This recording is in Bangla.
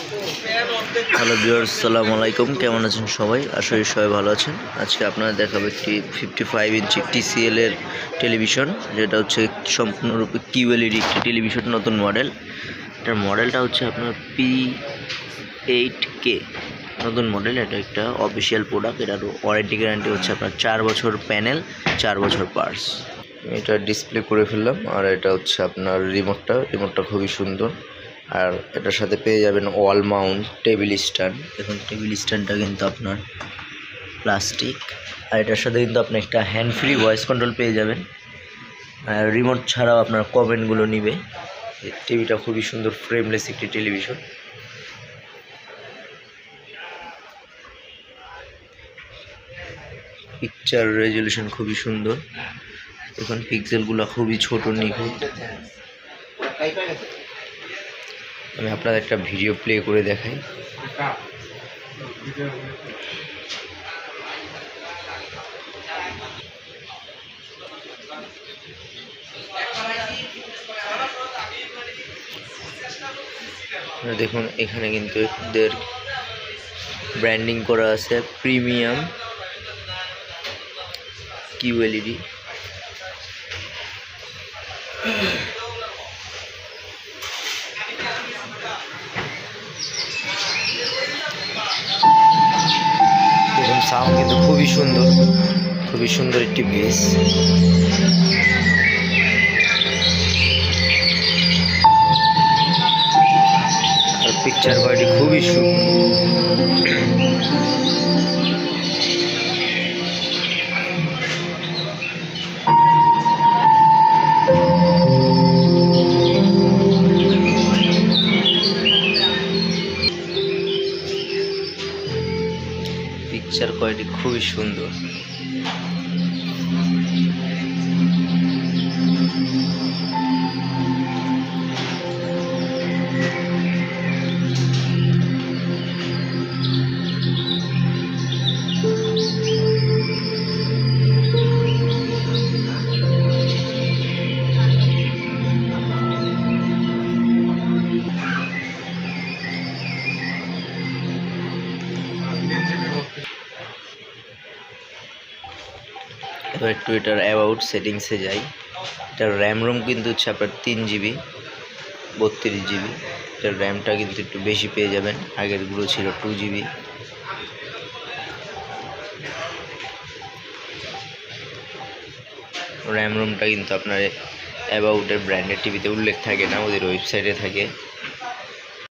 হ্যালো ভিউয়ার্স, আসসালামু আলাইকুম। কেমন আছেন সবাই? আশা করি সবাই ভালো আছেন। আজকে আপনারা দেখাবো একটি 55 ইঞ্চি TCL এর টেলিভিশন, যেটা হচ্ছে সম্পূর্ণরূপে QLED একটি টেলিভিশন, নতুন মডেল। এটার মডেলটা হচ্ছে আপনার P8K নতুন মডেল। এটা একটা অফিসিয়াল প্রোডাক্ট। এটার ওয়ারেন্টি গ্যারান্টি হচ্ছে আপনার 4 বছর প্যানেল, 4 বছর পার্টস। এটা ডিসপ্লে করে ফেললাম। আর এটা হচ্ছে আপনার রিমোটটা খুবই সুন্দর। আর এটার সাথে পেয়ে যাবেন ওয়াল মাউন্ট টেবিল স্ট্যান্ড। এখন টেবিল স্ট্যান্ডটা কিন্তু আপনার প্লাস্টিক। আর এটার সাথে কিন্তু আপনি একটা হ্যান্ড ফ্রি ভয়েস কন্ট্রোল পেয়ে যাবেন। আর রিমোট ছাড়াও আপনার কমেন্টগুলো নিবে। টিভিটা খুবই সুন্দর, ফ্রেমলেস একটি টেলিভিশন। পিকচার রেজলিউশন খুবই সুন্দর। এখন পিক্সেলগুলো খুবই ছোট, নিখুঁত। আমি আপনাদের একটা ভিডিও প্লে করে দেখাই। দেখুন, এখানে কিন্তু এদের ব্র্যান্ডিং করা আছে প্রিমিয়াম QLED। দেখুন, সাউন্ড কিন্তু খুবই সুন্দর একটি বেস। আর পিকচার কোয়ালিটি খুবই সুন্দর। এবার একটু এটার অ্যাবাউট সেটিংসে যাই। এটার র্যাম রোম কিন্তু হচ্ছে আপনার 3GB 32GB। এটার র্যামটা কিন্তু একটু বেশি পেয়ে যাবেন, আগেরগুলো ছিল 2GB। র্যাম রোমটা কিন্তু আপনার অ্যাবাউটের ব্র্যান্ডের টিভিতে উল্লেখ থাকে না, ওদের ওয়েবসাইটে থাকে।